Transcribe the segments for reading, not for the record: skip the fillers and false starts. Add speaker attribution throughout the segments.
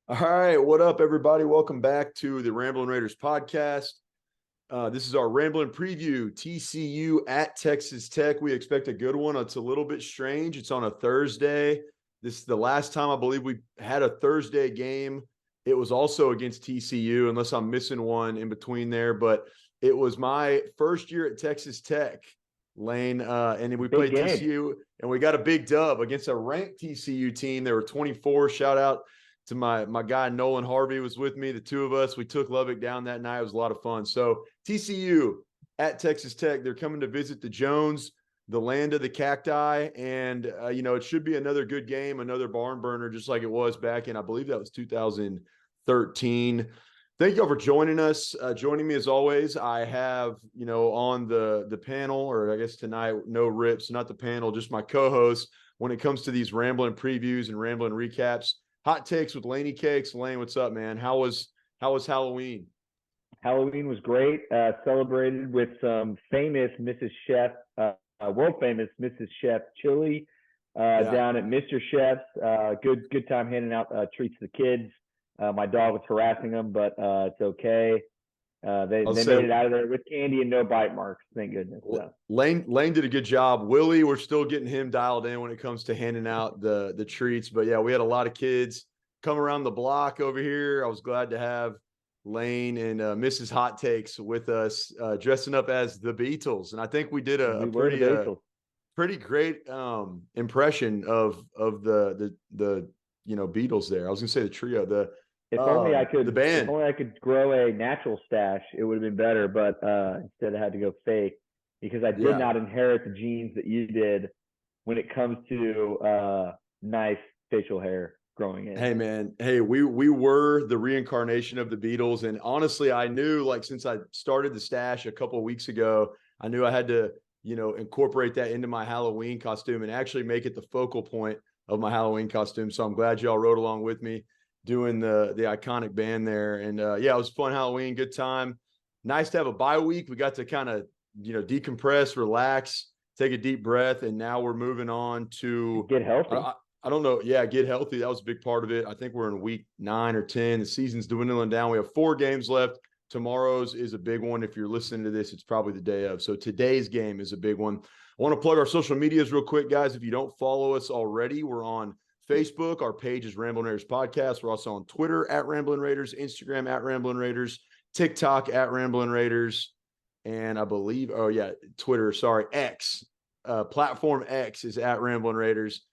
Speaker 1: All right, what up, everybody? Welcome back to the Ramblin Raiders podcast. This is our Ramblin Preview, TCU at Texas Tech. We expect a good one. It's a little bit strange. It's on a Thursday. This is the last time I believe we had a Thursday game. It was also against TCU, unless I'm missing one in between there. But it was my first year at Texas Tech, Lane, and we
Speaker 2: Big
Speaker 1: played
Speaker 2: game.
Speaker 1: TCU, and we got a big dub against a ranked TCU team. They were 24. Shout out to my guy Nolan Harvey was with me. The two of us, we took Lubbock down that night. It was a lot of fun. So TCU at Texas Tech, they're coming to visit the Jones, the land of the cacti, and it should be another good game, another barn burner, just like it was back in, I believe that was 2013. Thank you all for joining us. Joining me as always, I have on the panel, or I guess tonight, no rips, not the panel, just my co-host when it comes to these Ramblin Previews and Ramblin Recaps. Hot takes with Laney Cakes. Lane, what's up, man? How was Halloween?
Speaker 2: Halloween was great. Celebrated with some famous Mrs. Chef, world famous Mrs. Chef chili down at Mr. Chef's. Good time handing out treats to the kids. My dog was harassing them, but it's okay. They made it out of there with candy and no bite marks. Thank goodness. So.
Speaker 1: Lane did a good job. Willie, we're still getting him dialed in when it comes to handing out the treats. But yeah, we had a lot of kids come around the block over here. I was glad to have Lane and Mrs. Hot Takes with us, dressing up as the Beatles, and I think we did a pretty great impression of the Beatles there. I was gonna say the trio,
Speaker 2: If only I could.
Speaker 1: The band.
Speaker 2: If only I could grow a natural stash, it would have been better. But instead, I had to go fake because I did not inherit the genes that you did when it comes to nice facial hair growing in.
Speaker 1: Hey man, we were the reincarnation of the Beatles, and honestly, I knew, like, since I started the stash a couple of weeks ago, I knew I had to incorporate that into my Halloween costume and actually make it the focal point of my Halloween costume. So I'm glad y'all rode along with me doing the iconic band there. And it was fun Halloween, good time. Nice to have a bye week. We got to kind of, decompress, relax, take a deep breath. And now we're moving on to
Speaker 2: get healthy.
Speaker 1: I don't know. Yeah, get healthy. That was a big part of it. I think we're in week 9 or 10. The season's dwindling down. We have 4 games left. Tomorrow's is a big one. If you're listening to this, it's probably the day of. So today's game is a big one. I want to plug our social medias real quick, guys. If you don't follow us already, we're on Facebook. Our page is Ramblin Raiders Podcast. We're also on Twitter at Ramblin Raiders, Instagram at Ramblin Raiders, TikTok at Ramblin Raiders, and I believe, X. Platform X is at Ramblin Raiders.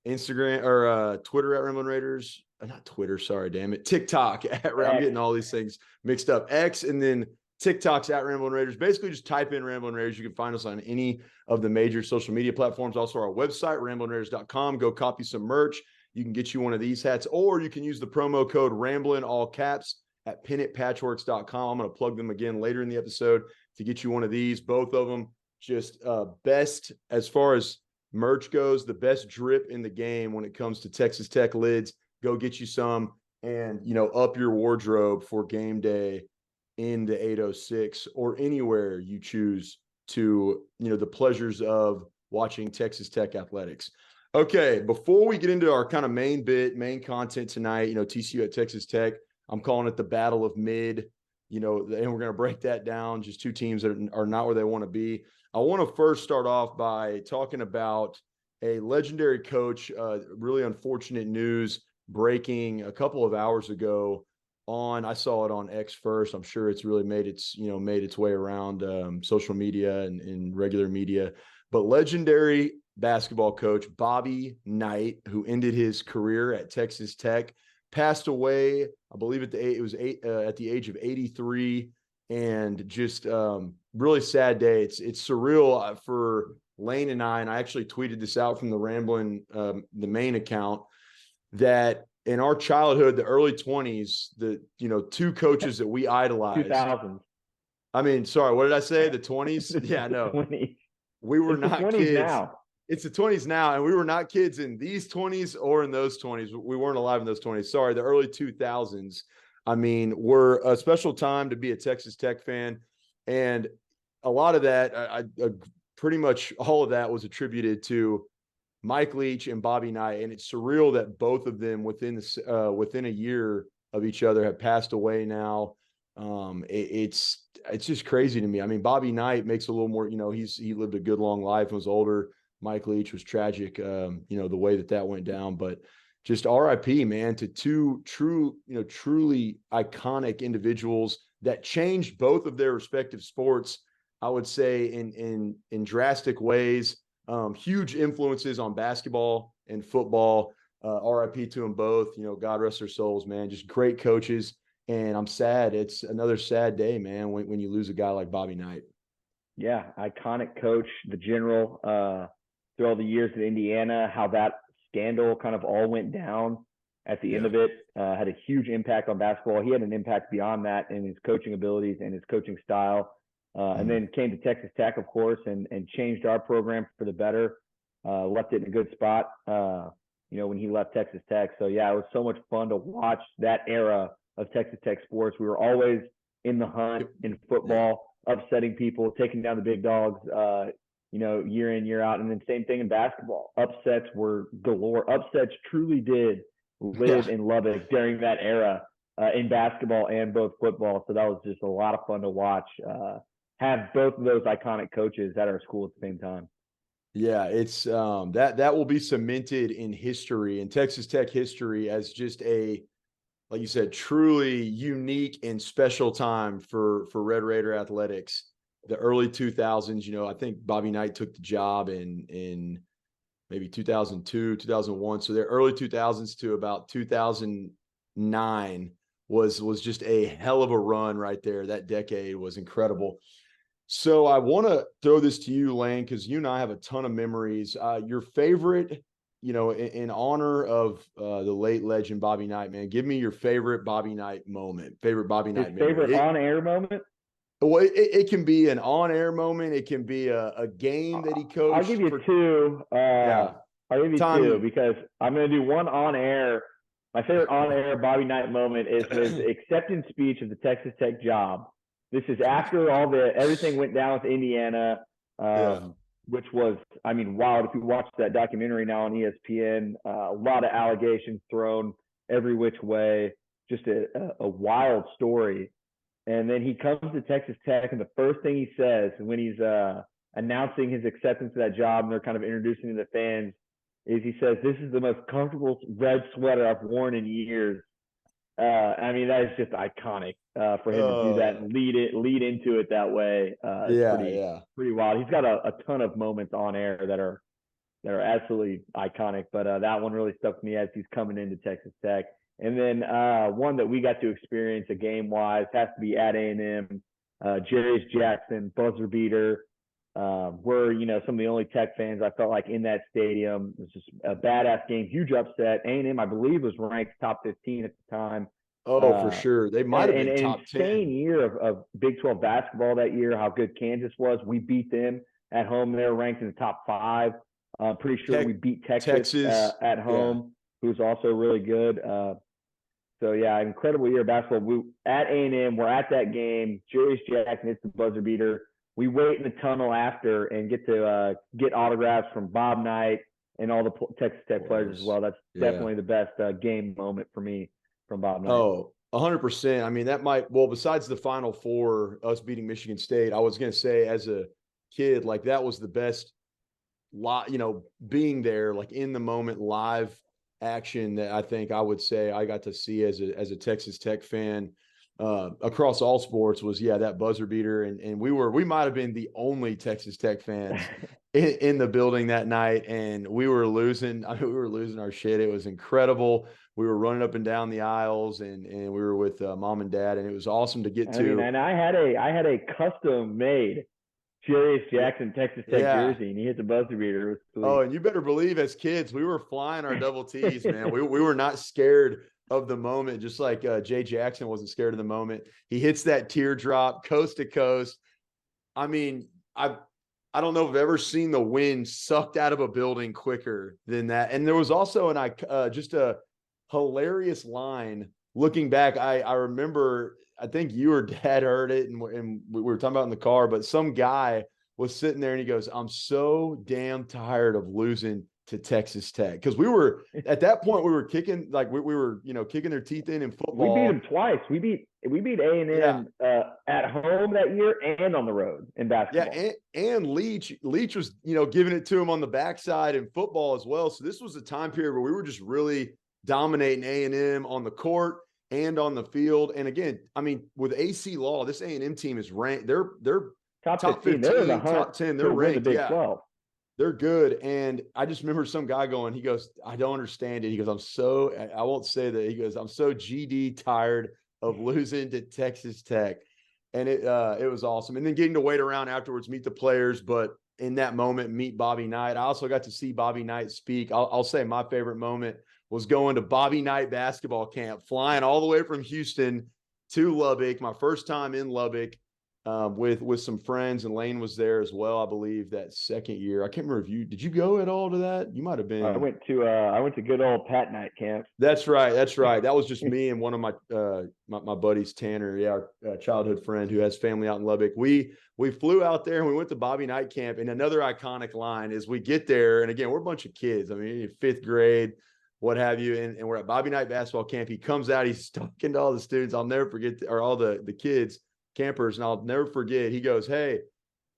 Speaker 1: Instagram or Twitter at Ramblin Raiders. Not Twitter, sorry, damn it. TikTok at I'm getting all these things mixed up. X, and then TikTok's at Ramblin Raiders. Basically, just type in Ramblin Raiders. You can find us on any of the major social media platforms. Also, our website, ramblinraiders.com. Go copy some merch. You can get you one of these hats, or you can use the promo code Ramblin, all caps, at pinitpatchworks.com. I'm going to plug them again later in the episode to get you one of these. Both of them just best as far as merch goes, the best drip in the game when it comes to Texas Tech lids. Go get you some and, up your wardrobe for game day in the 806 or anywhere you choose to, the pleasures of watching Texas Tech athletics. Okay, before we get into our kind of main content tonight, TCU at Texas Tech, I'm calling it the Battle of Mid, and we're going to break that down, just two teams that are not where they want to be. I want to first start off by talking about a legendary coach, really unfortunate news breaking a couple of hours ago I saw it on X first. I'm sure it's really made its way around social media and regular media. But legendary basketball coach Bobby Knight, who ended his career at Texas Tech, passed away, I believe at the age of 83, and just really sad day. It's surreal for Lane and I actually tweeted this out from the Ramblin, the main account, that in our childhood, the early 20s, the two coaches that we idolized.
Speaker 2: 2000s.
Speaker 1: I mean, sorry, what did I say? The 20s? Yeah, no.
Speaker 2: 20s.
Speaker 1: We were not kids.
Speaker 2: Now.
Speaker 1: It's the 20s now, and we were not kids in these 20s or in those 20s. We weren't alive in those 20s. Sorry, the early 2000s. I mean, were a special time to be a Texas Tech fan, and a lot of that, pretty much all of that was attributed to Mike Leach and Bobby Knight, and it's surreal that both of them within a year of each other have passed away now. It's just crazy to me. I mean, Bobby Knight makes a little more, he lived a good long life and was older. Mike Leach was tragic, the way that went down, but just RIP, man, to two truly iconic individuals that changed both of their respective sports, I would say in drastic ways. Huge influences on basketball and football. RIP to them both. God rest their souls, man. Just great coaches. And I'm sad. It's another sad day, man, when you lose a guy like Bobby Knight.
Speaker 2: Yeah, iconic coach, the general, through all the years at Indiana, how that scandal kind of all went down at the end of it, had a huge impact on basketball. He had an impact beyond that in his coaching abilities and his coaching style. And then came to Texas Tech, of course, and changed our program for the better. Left it in a good spot, when he left Texas Tech. So, yeah, it was so much fun to watch that era of Texas Tech sports. We were always in the hunt in football, upsetting people, taking down the big dogs, year in, year out. And then same thing in basketball. Upsets were galore. Upsets truly did live in Lubbock during that era in basketball and both football. So that was just a lot of fun to watch. Have both of those iconic coaches at our school at the same time.
Speaker 1: Yeah, it's that will be cemented in history, in Texas Tech history, as just like you said, truly unique and special time for Red Raider athletics. The early 2000s, I think Bobby Knight took the job in maybe 2002, 2001. So the early 2000s to about 2009 was just a hell of a run right there. That decade was incredible. So I want to throw this to you, Lane, because you and I have a ton of memories. Your favorite, in honor of the late legend Bobby Knight, man, give me your favorite Bobby Knight moment, favorite Bobby Knight memory.
Speaker 2: Favorite on-air moment?
Speaker 1: Well, it can be an on-air moment. It can be a game that he coached.
Speaker 2: I'll give you two. I'll give you two because I'm going to do one on-air. My favorite on-air Bobby Knight moment is his acceptance speech of the Texas Tech job. This is after everything went down with Indiana, which was, wild. If you watch that documentary now on ESPN, a lot of allegations thrown every which way, just a wild story. And then he comes to Texas Tech, and the first thing he says when he's announcing his acceptance of that job, and they're kind of introducing to the fans, is he says, "This is the most comfortable red sweater I've worn in years." That is just iconic for him to do that and lead into it that way. Pretty wild. He's got a ton of moments on air that are absolutely iconic, but that one really stuck to me as he's coming into Texas Tech. And then one that we got to experience a game-wise has to be at A&M. Jarius Jackson, buzzer beater. We're, some of the only Tech fans I felt like in that stadium. It was just a badass game, huge upset. A&M, I believe, was ranked top 15 at the time.
Speaker 1: For sure. They might have been top 10.
Speaker 2: An insane year of Big 12 basketball that year, how good Kansas was. We beat them at home. They were ranked in the top 5. Pretty sure we beat Texas at home, who's also really good. Incredible year of basketball. At A&M, we're at that game. Jarius Jackson hits the buzzer beater. We wait in the tunnel after and get to get autographs from Bob Knight and all the Texas Tech players as well. That's definitely the best game moment for me from Bob Knight.
Speaker 1: Oh, 100%. Besides the Final Four, us beating Michigan State, I was going to say as a kid, like that was the best being there, like in the moment, live action that I think I would say I got to see as a Texas Tech fan across all sports was that buzzer beater, and we might have been the only Texas Tech fans in the building that night, and we were losing. We were losing our shit. It was incredible. We were running up and down the aisles, and we were with mom and dad, and it was awesome to get to.
Speaker 2: And I had a custom made Jarius Jackson Texas Tech jersey, and he hit the buzzer beater. It was sweet.
Speaker 1: Oh, and you better believe, as kids, we were flying our double T's, man. We were not scared of the moment, just like Jay Jackson wasn't scared of the moment. He hits that teardrop coast to coast. I don't know if I've ever seen the wind sucked out of a building quicker than that. And there was also just a hilarious line. Looking back, I remember, I think you or Dad heard it, and we were talking about in the car, but some guy was sitting there and he goes, "I'm so damn tired of losing to Texas Tech? Because we were at that point we were kicking like we were kicking their teeth in football.
Speaker 2: We beat them twice. We beat A&M at home that year and on the road in basketball.
Speaker 1: Yeah, and Leach was giving it to him on the backside in football as well. So this was a time period where we were just really dominating A&M on the court and on the field. And again, I mean, with AC Law, this A&M team is ranked. They're
Speaker 2: top 15, 15 they're in the hunt,
Speaker 1: top 10. They're ranked.
Speaker 2: The Big 12.
Speaker 1: They're good. And I just remember some guy going, he goes, I don't understand it. He goes, I won't say that. He goes, I'm so GD tired of losing to Texas Tech. And it was awesome. And then getting to wait around afterwards, meet the players, but in that moment, meet Bobby Knight. I also got to see Bobby Knight speak. I'll say my favorite moment was going to Bobby Knight basketball camp, flying all the way from Houston to Lubbock, my first time in Lubbock. With some friends, and Lane was there as well, I believe, that second year. I can't remember did you go at all to that? You might have been.
Speaker 2: I went to good old Pat Knight camp.
Speaker 1: That's right. That was just me and one of my buddies, Tanner, our childhood friend who has family out in Lubbock. We flew out there and we went to Bobby Knight camp. And another iconic line is we get there, and again, we're a bunch of kids. I mean, 5th grade, what have you, and we're at Bobby Knight basketball camp. He comes out, he's talking to all the students. I'll never forget, or all the kids. Campers, and I'll never forget, he goes, hey,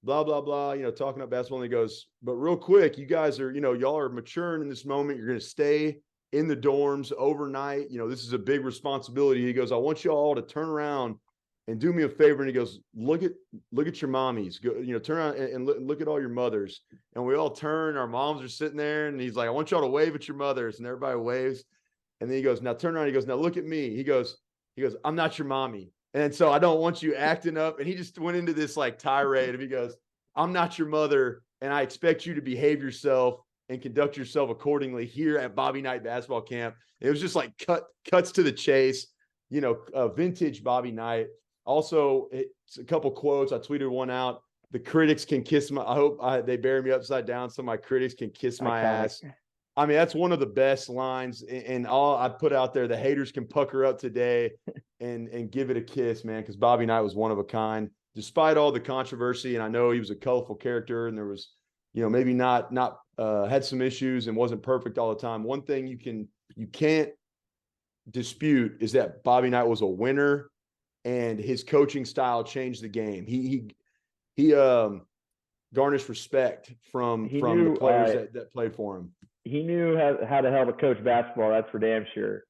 Speaker 1: blah, blah, blah, talking about basketball. And he goes, but real quick, you guys are, y'all are maturing in this moment. You're going to stay in the dorms overnight. This is a big responsibility. He goes, I want you all to turn around and do me a favor. And he goes, look at your mommies. Go, turn around and look at all your mothers. And we all turn. Our moms are sitting there. And he's like, I want y'all to wave at your mothers. And everybody waves. And then he goes, now turn around. He goes, now look at me. He goes, I'm not your mommy. And so I don't want you acting up. And he just went into this like tirade of, he goes, I'm not your mother, and I expect you to behave yourself and conduct yourself accordingly here at Bobby Knight basketball camp. And it was just like cuts to the chase, vintage Bobby Knight. Also, it's a couple quotes. I tweeted one out. The critics can kiss my, I hope they bury me upside down so my critics can kiss my ass. I mean, that's one of the best lines. And all I put out there, the haters can pucker up today and give it a kiss, man, because Bobby Knight was one of a kind, despite all the controversy. And I know he was a colorful character, and there was, maybe not had some issues and wasn't perfect all the time. One thing you can't dispute is that Bobby Knight was a winner, and his coaching style changed the game. He garnished respect from the players that played for him.
Speaker 2: He knew how to help a coach basketball. That's for damn sure.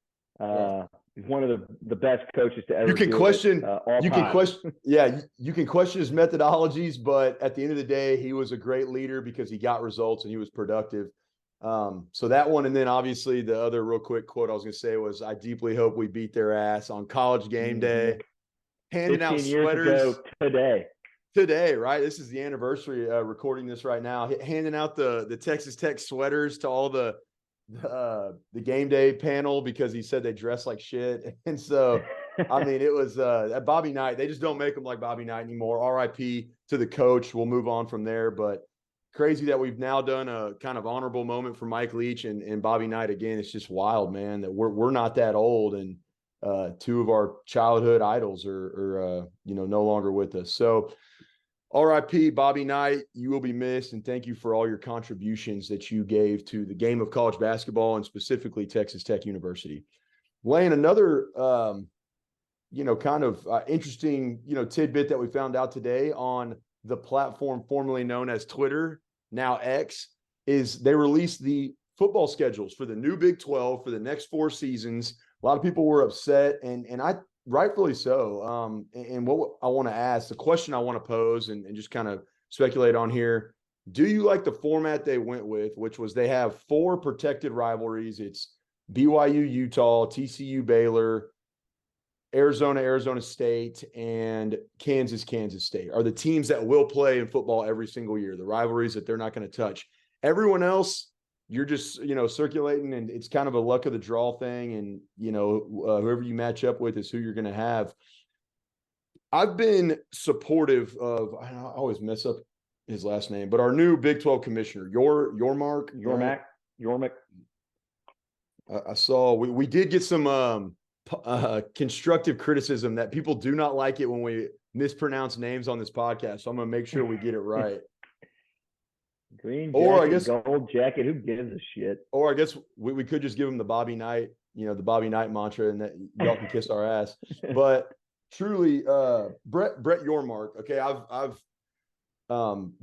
Speaker 2: He's one of the best coaches to ever.
Speaker 1: You can question his methodologies, but at the end of the day, he was a great leader because he got results and he was productive. So that one, and then obviously the other real quick quote I was going to say was, I deeply hope we beat their ass on College game day. Handing out sweaters today, right? This is the anniversary, recording this right now, handing out the Texas Tech sweaters to all the game day panel because he said they dress like shit. And so, I mean, it was at Bobby Knight. They just don't make them like Bobby Knight anymore. RIP to the coach. We'll move on from there. But crazy that we've now done a kind of honorable moment for Mike Leach and Bobby Knight again. It's just wild, man, that we're not that old, and two of our childhood idols are no longer with us. So RIP Bobby Knight, you will be missed, and thank you for all your contributions that you gave to the game of college basketball and specifically Texas Tech University. Lane, another interesting tidbit that we found out today on the platform formerly known as Twitter, now X, is they released the football schedules for the new Big 12 for the next 4 seasons. A lot of people were upset, and I rightfully so. And what I want to ask, the question I want to pose and just kind of speculate on here, do you like the format they went with, which was they have 4 protected rivalries? It's BYU, Utah, TCU, Baylor, Arizona State, and Kansas State are the teams that will play in football every single year, the rivalries that they're not going to touch. Everyone else, you're just, circulating, and it's kind of a luck of the draw thing. And, whoever you match up with is who you're going to have. I've been supportive of, I always mess up his last name, but our new Big 12 commissioner, Yormark. I saw, we did get some constructive criticism that people do not like it when we mispronounce names on this podcast. So I'm going to make sure we get it right.
Speaker 2: Green
Speaker 1: Or I
Speaker 2: jacket,
Speaker 1: guess,
Speaker 2: gold jacket. Who gives a shit?
Speaker 1: or I guess we could just give him the Bobby Knight, the Bobby Knight mantra, and that y'all can kiss our ass. But truly, Brett Yormark. Okay, I've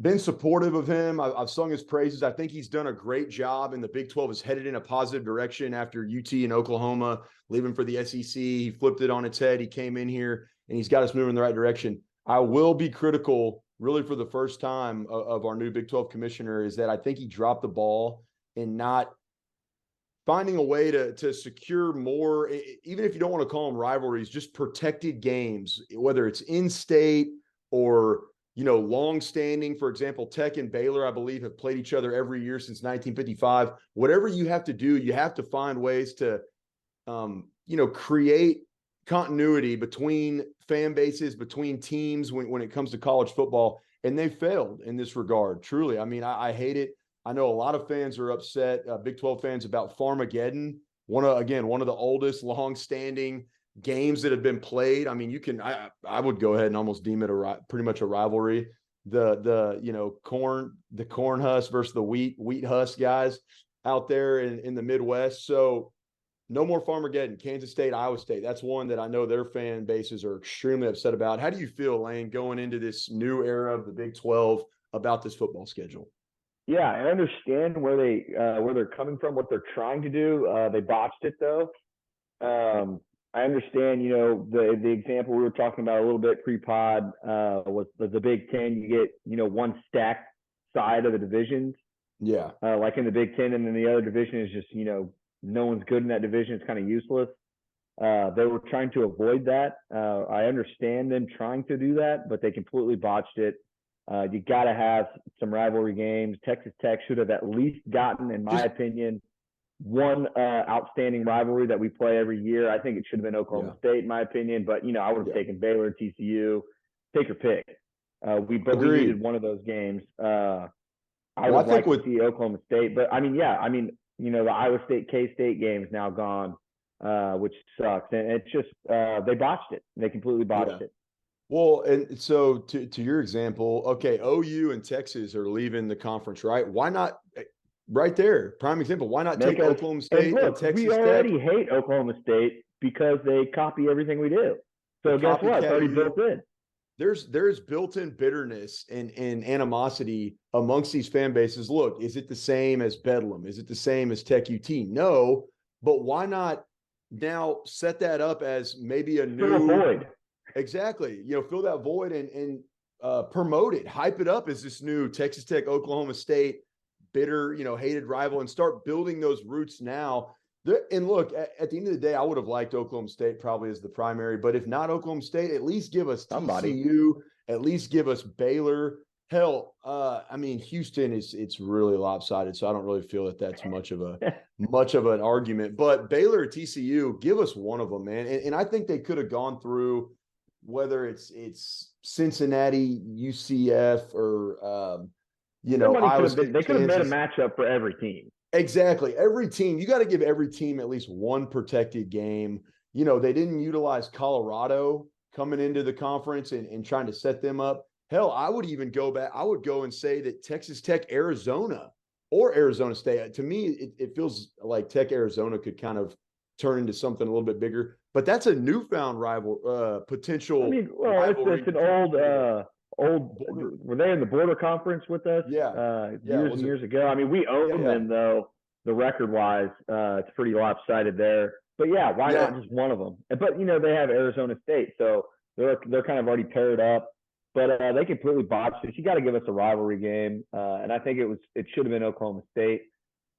Speaker 1: been supportive of him. I've sung his praises. I think he's done a great job, and the Big 12 is headed in a positive direction after UT and Oklahoma leaving for the SEC. He flipped it on its head. He came in here, and he's got us moving in the right direction. I will be critical, really, for the first time of our new Big 12 commissioner, is that I think he dropped the ball in not finding a way to secure more, even if you don't want to call them rivalries, just protected games, whether it's in-state or long-standing. For example, Tech and Baylor, I believe, have played each other every year since 1955. Whatever you have to do, you have to find ways to, create continuity between fan bases, between teams when it comes to college football. And they failed in this regard, truly. I mean, I hate it. I know a lot of fans are upset, Big 12 fans, about Farmageddon, one of the oldest, long-standing games that have been played. I mean, I would go ahead and almost deem it pretty much a rivalry. The corn husk versus the wheat husk guys out there in the Midwest. So no more Farmageddon. Kansas State, Iowa State. That's one that I know their fan bases are extremely upset about. How do you feel, Lane, going into this new era of the Big 12 about this football schedule?
Speaker 2: Yeah, I understand where they're coming from, what they're trying to do. They botched it though. I understand, the example we were talking about a little bit pre-pod was the Big Ten. You get, one stacked side of the divisions.
Speaker 1: Yeah.
Speaker 2: Like in the Big Ten, and then the other division is just, no one's good in that division. It's kind of useless. They were trying to avoid that. I understand them trying to do that, but they completely botched it. You got to have some rivalry games. Texas Tech should have at least gotten, in my opinion, one outstanding rivalry that we play every year. I think it should have been Oklahoma State, in my opinion, but I would have taken Baylor, TCU, take your pick. We needed one of those games. I would like to see Oklahoma State, but the Iowa State K-State game is now gone, which sucks, and it's just they botched it. They completely botched it.
Speaker 1: Well, and so to your example, okay, OU and Texas are leaving the conference, right? Why not? Right there, prime example. Why not take Oklahoma State and Texas Tech?
Speaker 2: We already hate Oklahoma State because they copy everything we do. So guess what? It's already built in.
Speaker 1: There's built-in bitterness and animosity amongst these fan bases. Look, is it the same as Bedlam? Is it the same as Tech UT? No, but why not now set that up as maybe a new
Speaker 2: void?
Speaker 1: Exactly. Fill that void and promote it, hype it up as this new Texas Tech, Oklahoma State bitter, hated rival, and start building those roots now. And look, at the end of the day, I would have liked Oklahoma State probably as the primary, but if not Oklahoma State, at least give us TCU, at least give us Baylor. Hell, Houston it's really lopsided, so I don't really feel that that's much of an argument. But Baylor or TCU, give us one of them, man. And I think they could have gone through, whether it's Cincinnati, UCF, or Iowa State.
Speaker 2: They could have made a matchup for every team.
Speaker 1: Exactly. Every team, you got to give every team at least one protected game. They didn't utilize Colorado coming into the conference and trying to set them up. Hell, I would even go back. I would go and say that Texas Tech, Arizona, or Arizona State. To me, it feels like Tech, Arizona could kind of turn into something a little bit bigger. But that's a newfound potential.
Speaker 2: It's an old. Were they in the border conference with us? Years and years ago. We own them though. The record wise, it's pretty lopsided there. But why not just one of them? But they have Arizona State, so they're kind of already paired up. But they completely botched it. You got to give us a rivalry game, and I think it should have been Oklahoma State,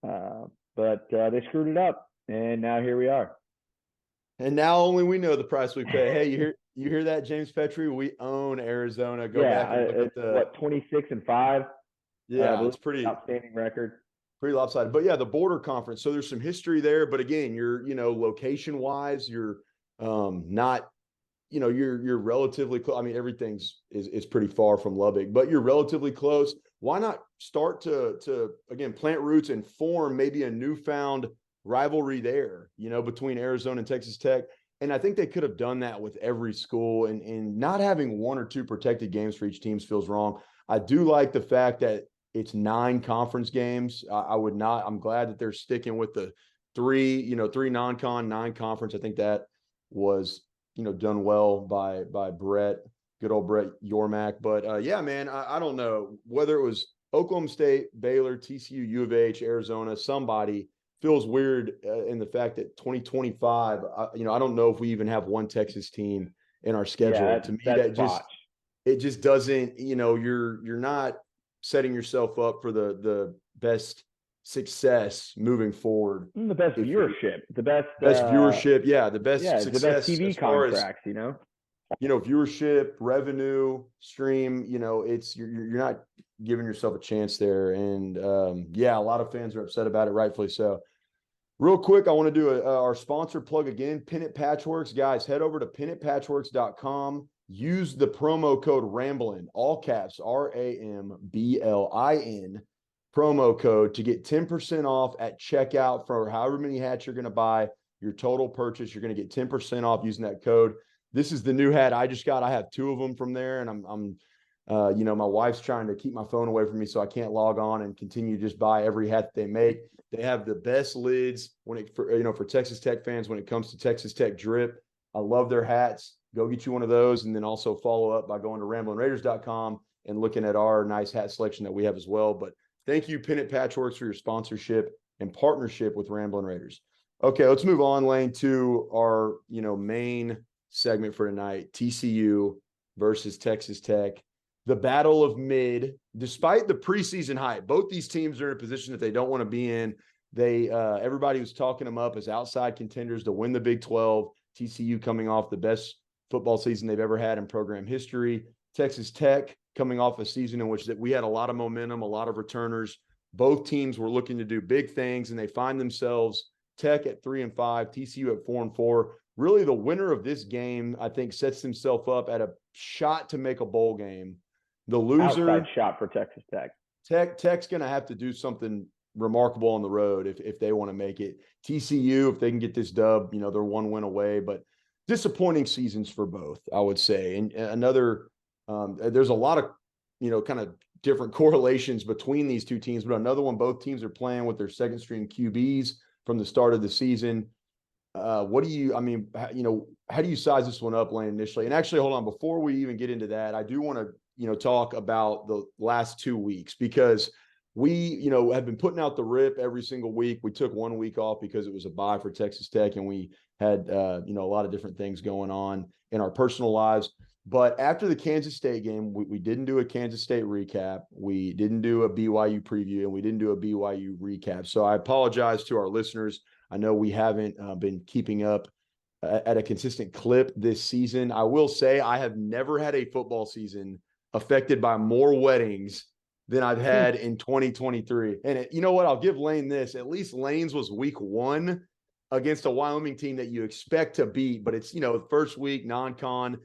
Speaker 2: but they screwed it up, and now here we are.
Speaker 1: And now only we know the price we pay. Hey, you hear that, James Petrie? We own Arizona. Go back and look at
Speaker 2: 26-5.
Speaker 1: Yeah, it's pretty
Speaker 2: outstanding record.
Speaker 1: Pretty lopsided. But the border conference. So there's some history there. But again, you're location wise, you're not. You're relatively close. Everything is pretty far from Lubbock, but you're relatively close. Why not start to again plant roots and form maybe a newfound rivalry there, between Arizona and Texas Tech? And I think they could have done that with every school, and not having one or two protected games for each team feels wrong. I do like the fact that It's 9 conference games. I would not. I'm glad that they're sticking with the 3 non-con, 9 conference. I think that was, done well by Brett, good old Brett Yormack. But yeah, man, I don't know whether it was Oklahoma State, Baylor, TCU, U of H, Arizona, somebody feels weird in the fact that 2025, I don't know if we even have one Texas team in our schedule.
Speaker 2: Yeah,
Speaker 1: To me,
Speaker 2: that's botched.
Speaker 1: it just doesn't, you're not setting yourself up for the best success moving forward.
Speaker 2: The best viewership, the best
Speaker 1: viewership, yeah, the best
Speaker 2: the best
Speaker 1: success
Speaker 2: TV
Speaker 1: as far
Speaker 2: contracts,
Speaker 1: viewership, revenue, stream, it's you're not giving yourself a chance there. And yeah, a lot of fans are upset about it, rightfully so. Real quick, I want to do our sponsor plug again, Pennant Patchworks. Guys, head over to pennantpatchworks.com. Use the promo code RAMBLIN, all caps, RAMBLIN, promo code to get 10% off at checkout for however many hats you're going to buy. Your total purchase, you're going to get 10% off using that code. This is the new hat I just got. I have 2 of them from there, and I'm my wife's trying to keep my phone away from me so I can't log on and continue to just buy every hat that they make. They have the best lids for Texas Tech fans when it comes to Texas Tech drip. I love their hats. Go get you one of those, and then also follow up by going to ramblinraiders.com and looking at our nice hat selection that we have as well. But thank you, Pennant Patchworks, for your sponsorship and partnership with Ramblin Raiders. Okay, let's move on, Lane, to our main segment for tonight: TCU versus Texas Tech. The battle of mid. Despite the preseason hype, both these teams are in a position that they don't want to be in. Everybody was talking them up as outside contenders to win the Big 12. TCU coming off the best football season they've ever had in program history. Texas Tech coming off a season in which we had a lot of momentum, a lot of returners. Both teams were looking to do big things, and they find themselves, Tech at 3-5, TCU at 4-4. Really, the winner of this game, I think, sets himself up at a shot to make a bowl game. The loser,
Speaker 2: outside shot for Texas Tech.
Speaker 1: Tech's going to have to do something remarkable on the road if they want to make it. TCU, if they can get this dub, they're 1 win away. But disappointing seasons for both, I would say. And another, there's a lot of, kind of different correlations between these two teams. But another one, both teams are playing with their second string QBs from the start of the season. How do you size this one up, Lane, initially? And actually, hold on, before we even get into that, I do want to, talk about the last 2 weeks, because we, have been putting out the rip every single week. We took 1 week off because it was a bye for Texas Tech, and we had, a lot of different things going on in our personal lives. But after the Kansas State game, we didn't do a Kansas State recap. We didn't do a BYU preview, and we didn't do a BYU recap. So I apologize to our listeners. I know we haven't been keeping up at a consistent clip this season. I will say I have never had a football season affected by more weddings than I've had in 2023. And you know what? I'll give Lane this. At least Lane's was week 1 against a Wyoming team that you expect to beat, but it's, first week, non-con,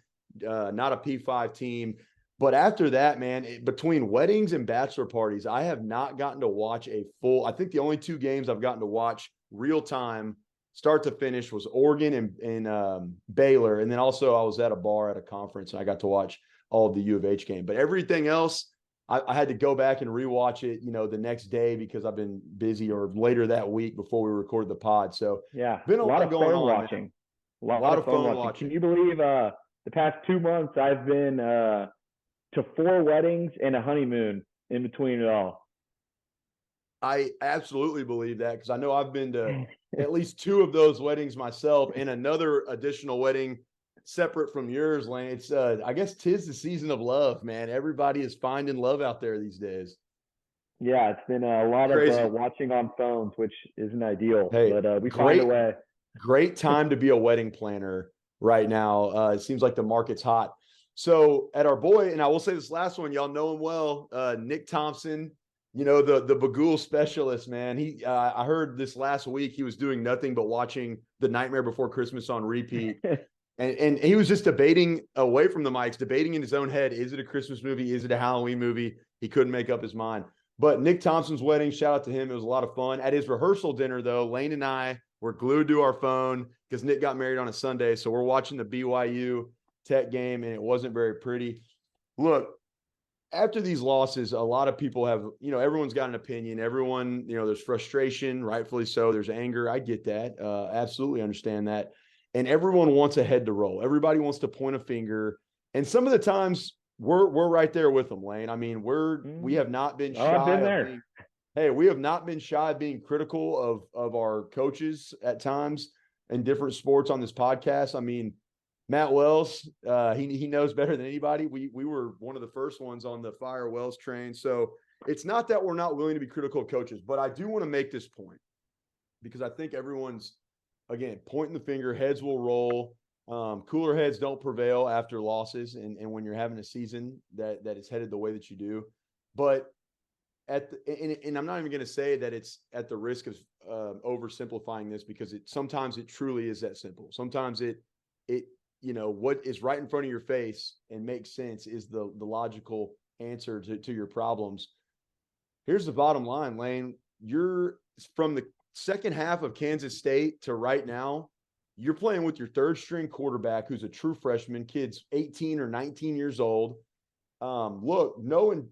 Speaker 1: not a P5 team. But after that, man, between weddings and bachelor parties, I have not gotten to watch I think the only 2 games I've gotten to watch real time, start to finish, was Oregon and Baylor. And then also I was at a bar at a conference, and I got to watch all of the U of H game. But everything else, I had to go back and rewatch it, the next day, because I've been busy, or later that week before we recorded the pod. So
Speaker 2: yeah,
Speaker 1: been a lot of going on.
Speaker 2: Watching. A lot of fun watching. Can you believe the past 2 months I've been to 4 weddings and a honeymoon in between it all?
Speaker 1: I absolutely believe that, because I know I've been to at least 2 of those weddings myself, and another additional wedding separate from yours, Lane. It's I guess 'tis the season of love, man. Everybody is finding love out there these days.
Speaker 2: Yeah, it's been a lot of watching on phones, which isn't ideal.
Speaker 1: Hey,
Speaker 2: but we find a way.
Speaker 1: Great time to be a wedding planner right now. It seems like the market's hot. So at our boy, and I will say this last one, y'all know him well, Nick Thompson, the Bagul specialist, man. I heard this last week he was doing nothing but watching The Nightmare Before Christmas on repeat. And he was just debating away from the mics, debating in his own head, is it a Christmas movie? Is it a Halloween movie? He couldn't make up his mind. But Nick Thompson's wedding, shout out to him. It was a lot of fun. At his rehearsal dinner, though, Lane and I were glued to our phone because Nick got married on a Sunday. So we're watching the BYU Tech game, and it wasn't very pretty. Look, after these losses, a lot of people have, everyone's got an opinion. Everyone, there's frustration, rightfully so. There's anger. I get that. Absolutely understand that. And everyone wants a head to roll. Everybody wants to point a finger. And some of the times we're right there with them, Lane. I mean, we have not been shy
Speaker 2: I've been
Speaker 1: of
Speaker 2: there.
Speaker 1: we have not been shy of being critical of our coaches at times in different sports on this podcast. I mean, Matt Wells, he knows better than anybody. We were one of the first ones on the fire Wells train. So it's not that we're not willing to be critical of coaches, but I do want to make this point because I think everyone's, again, pointing the finger, heads will roll. Cooler heads don't prevail after losses and when you're having a season that is headed the way that you do. But and I'm not even going to say that it's at the risk of oversimplifying this because sometimes it truly is that simple. Sometimes it what is right in front of your face and makes sense is the logical answer to your problems. Here's the bottom line, Lane. You're from the second half of Kansas State to right now, you're playing with your third string quarterback who's a true freshman, kid's 18 or 19 years old. Look,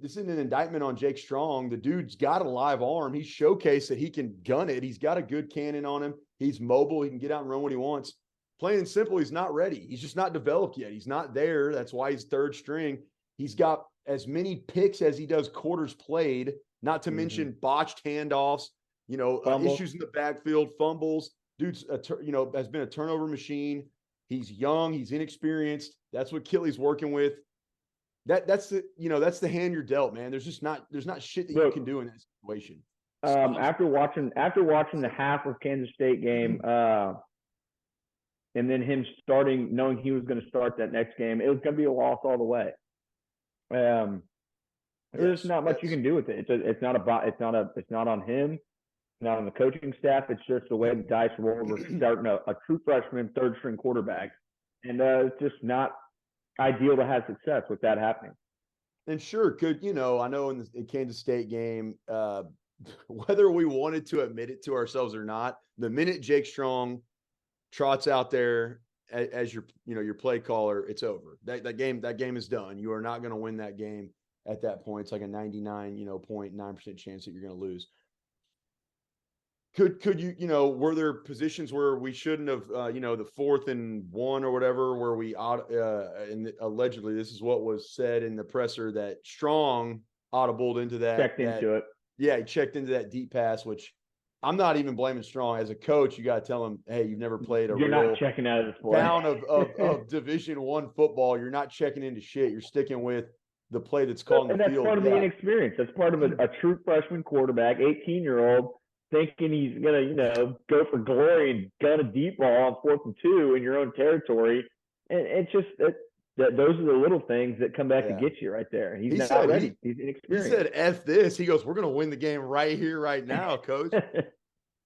Speaker 1: this isn't an indictment on Jake Strong. The dude's got a live arm. He showcased that he can gun it. He's got a good cannon on him. He's mobile. He can get out and run what he wants. Plain and simple, he's not ready. He's just not developed yet. He's not there. That's why he's third string. He's got as many picks as he does quarters played, not to mention botched handoffs, issues in the backfield, fumbles. Dude's, has been a turnover machine. He's young. He's inexperienced. That's what Kittley's working with. That's the hand you're dealt, man. There's not shit that you can do in that situation.
Speaker 2: After watching the half of Kansas State game, and then him knowing he was going to start that next game, it was going to be a loss all the way. There's not much you can do with it. It's not on him. It's not on the coaching staff. It's just the way the dice roll over starting a true freshman third string quarterback, and it's just not ideal to have success with that happening.
Speaker 1: And sure, I know in the Kansas State game, whether we wanted to admit it to ourselves or not, the minute Jake Strong trots out there as your play caller, it's over. That game is done. You are not going to win that game at that point. It's like a 99.9% chance that you're going to lose. Could you, were there positions where we shouldn't have, the 4th and 1 or whatever, where we and allegedly this is what was said in the presser that Strong audibled into that.
Speaker 2: Checked into it.
Speaker 1: Yeah, he checked into that deep pass, which I'm not even blaming Strong. As a coach, you got to tell him, hey, you've never played
Speaker 2: You're not checking out of this play.
Speaker 1: Down of Division I football. You're not checking into shit. You're sticking with the play that's called in the field.
Speaker 2: And that's part of the inexperience. That's part of a true freshman quarterback, 18-year-old, thinking he's going to, go for glory and gun a deep ball on 4th and 2 in your own territory. And it's just that those are the little things that come back to get you right there. He's not ready. He's inexperienced.
Speaker 1: He said, F this. He goes, we're going to win the game right here, right now, coach.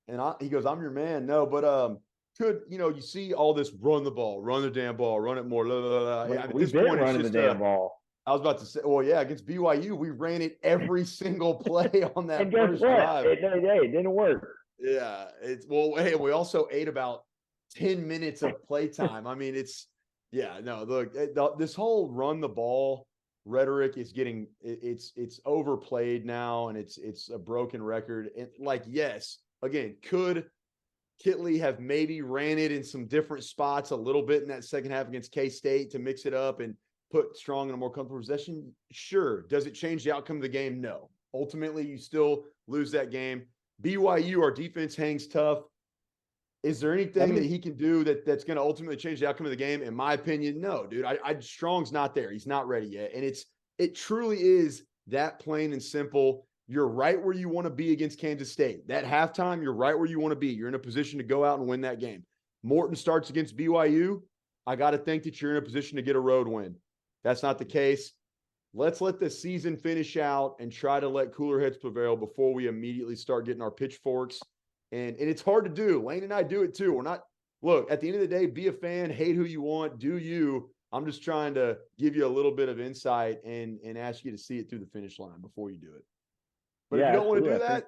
Speaker 1: And he goes, I'm your man. No, but you see all this run the ball, run the damn ball, run it more. Blah, blah, blah.
Speaker 2: We've been running the damn ball.
Speaker 1: I was about to say, well, yeah, against BYU, we ran it every single play on that
Speaker 2: and first drive. It didn't work.
Speaker 1: Yeah. Hey, we also ate about 10 minutes of playtime. I mean, look, this whole run the ball rhetoric is getting, it's overplayed now, and it's a broken record. And yes, again, could Kittley have maybe ran it in some different spots a little bit in that second half against K-State to mix it up and put Strong in a more comfortable possession? Sure. Does it change the outcome of the game? No. Ultimately, you still lose that game. BYU, our defense hangs tough. Is there anything that he can do that's going to ultimately change the outcome of the game? In my opinion, no, dude. Strong's not there. He's not ready yet. And it truly is that plain and simple. You're right where you want to be against Kansas State. That halftime, you're right where you want to be. You're in a position to go out and win that game. Morton starts against BYU. I got to think that you're in a position to get a road win. That's not the case. Let's let the season finish out and try to let cooler heads prevail before we immediately start getting our pitchforks. And it's hard to do. Lane and I do it too. Look, at the end of the day, be a fan, hate who you want, do you. I'm just trying to give you a little bit of insight and ask you to see it through the finish line before you do it. But if you don't want to do that,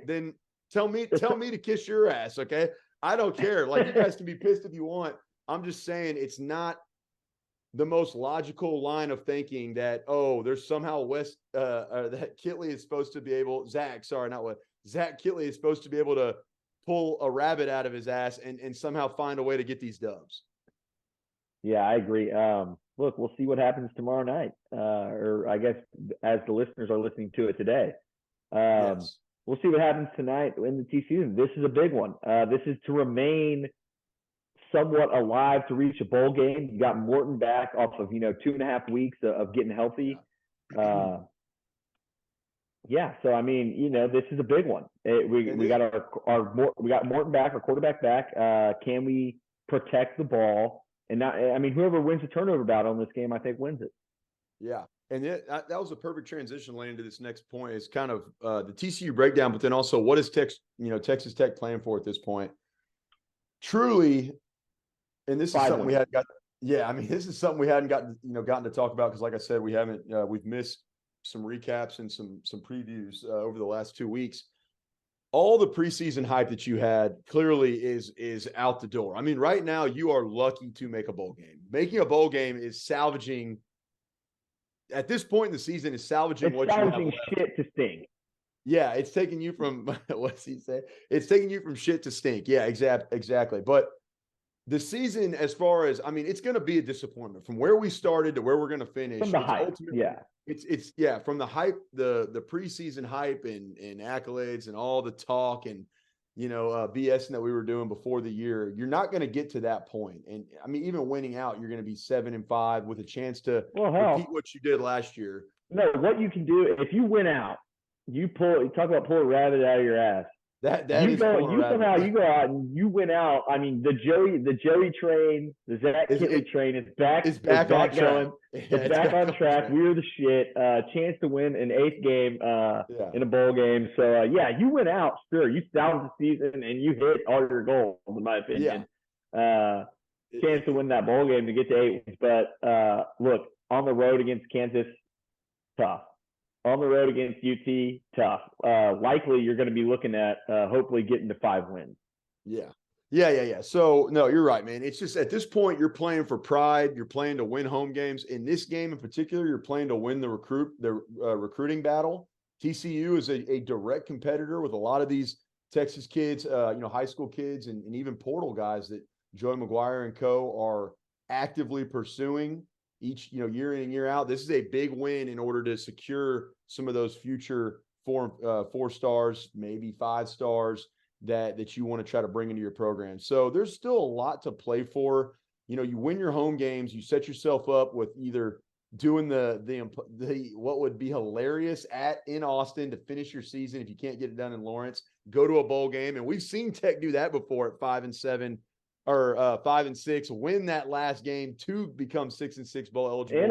Speaker 1: then tell me to kiss your ass, okay? I don't care. You guys can be pissed if you want. I'm just saying it's not the most logical line of thinking that, oh, there's somehow that Kitley is supposed to be able, Zach Kitley is supposed to be able to pull a rabbit out of his ass and somehow find a way to get these dubs.
Speaker 2: Yeah, I agree. Look, we'll see what happens tomorrow night, or I guess as the listeners are listening to it today.
Speaker 1: Yes.
Speaker 2: We'll see what happens tonight in the TCU. This is a big one. This is to remain somewhat alive to reach a bowl game. You got Morton back off of 2.5 weeks of getting healthy. Yeah. So I mean, this is a big one. We got Morton back, our quarterback back. Can we protect the ball? And not, I mean, whoever wins the turnover battle in this game, I think wins it.
Speaker 1: Yeah. And that was a perfect transition laying into this next point. Is kind of the TCU breakdown, but then also what is Texas Tech playing for at this point? Truly, and this is something we hadn't got. Yeah, I mean, this is something we hadn't gotten to talk about because, like I said, we've missed some recaps and some previews over the last 2 weeks. All the preseason hype that you had clearly is out the door. I mean, right now you are lucky to make a bowl game. Making a bowl game is salvaging. At this point in the season, is salvaging what you have left.
Speaker 2: Shit to stink.
Speaker 1: Yeah, it's taking you from what's he say? It's taking you from shit to stink. Yeah, exactly. But the season, as far as, I mean, it's going to be a disappointment from where we started to where we're going to finish.
Speaker 2: From the hype,
Speaker 1: It's from the hype, the preseason hype and accolades and all the talk and BS that we were doing before the year. You're not going to get to that point. And I mean, even winning out, you're going to be 7-5 with a chance to repeat what you did last year.
Speaker 2: No, what you can do if you win out, you talk about pull a rabbit out of your ass. You go out and you win out. I mean, the Joey train, the Zach Kitley train is back.
Speaker 1: It's back on track.
Speaker 2: It's back on track. We're the shit. Chance to win an 8th game in a bowl game. So you win out. Sure, you salvage the season and you hit all your goals, in my opinion. Chance to win that bowl game to get to 8 wins. But look, on the road against Kansas, tough. On the road against UT, tough. Likely you're going to be looking at hopefully getting to 5 wins.
Speaker 1: Yeah. So, no, you're right, man. It's just at this point you're playing for pride. You're playing to win home games. In this game in particular, you're playing to win the recruiting battle. TCU is a direct competitor with a lot of these Texas kids, high school kids and even portal guys that Joey McGuire and co. are actively pursuing each year in and year out. This is a big win in order to secure some of those future 4 stars, maybe 5 stars that you want to try to bring into your program. So there's still a lot to play for. You win your home games, you set yourself up with either doing the what would be hilarious in Austin to finish your season if you can't get it done in Lawrence, go to a bowl game, and we've seen Tech do that before at 5-7. Or 5-6, win that last game to become 6-6 bowl eligible.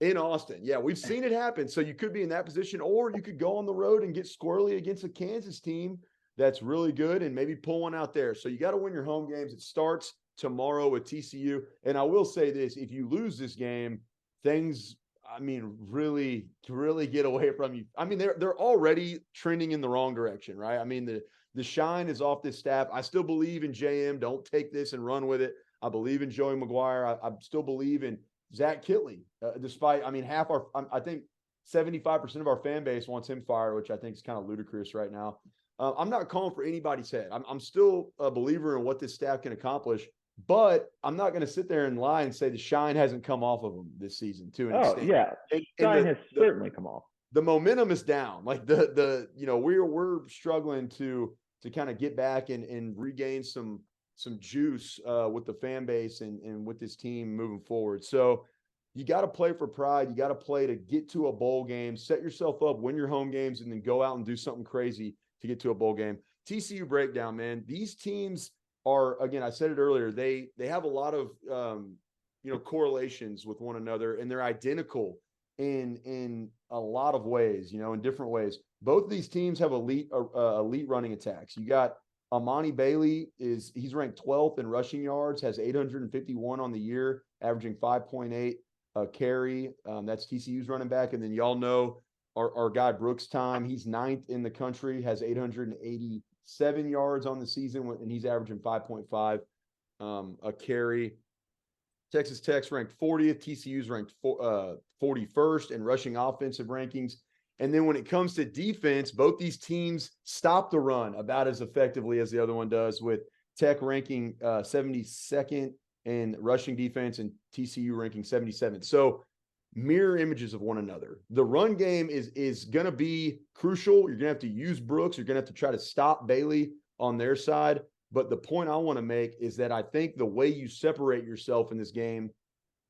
Speaker 1: In Austin. Yeah, we've seen it happen. So you could be in that position, or you could go on the road and get squirrely against a Kansas team that's really good and maybe pull one out there. So you got to win your home games. It starts tomorrow with TCU. And I will say this, if you lose this game, things, I mean, really get away from you. I mean, they're already trending in the wrong direction, right? I mean, the shine is off this staff. I still believe in JM. Don't take this and run with it. I believe in Joey McGuire. I still believe in Zach Kitley. Despite, I mean, I think 75% of our fan base wants him fired, which I think is kind of ludicrous right now. I'm not calling for anybody's head. I'm still a believer in what this staff can accomplish, but I'm not going to sit there and lie and say the shine hasn't come off of them this season to an extent.
Speaker 2: Yeah, shine has certainly come off.
Speaker 1: The momentum is down. Like we're struggling to kind of get back and regain some juice with the fan base and with this team moving forward. So you got to play for pride. You got to play to get to a bowl game, set yourself up, win your home games, and then go out and do something crazy to get to a bowl game. TCU breakdown, man. These teams are, again, I said it earlier, they have a lot of correlations with one another, and they're identical in a lot of ways, in different ways. Both of these teams have elite running attacks. You got Amani Bailey he's ranked 12th in rushing yards, has 851 on the year, averaging 5.8 carry. That's TCU's running back. And then y'all know our guy Brooks Time, he's 9th in the country, has 887 yards on the season, and he's averaging 5.5 a carry. Texas Tech's ranked 40th. TCU's ranked 41st in rushing offensive rankings. And then when it comes to defense, both these teams stop the run about as effectively as the other one does, with Tech ranking 72nd in rushing defense and TCU ranking 77th. So mirror images of one another. The run game is going to be crucial. You're going to have to use Brooks. You're going to have to try to stop Bailey on their side. But the point I want to make is that I think the way you separate yourself in this game,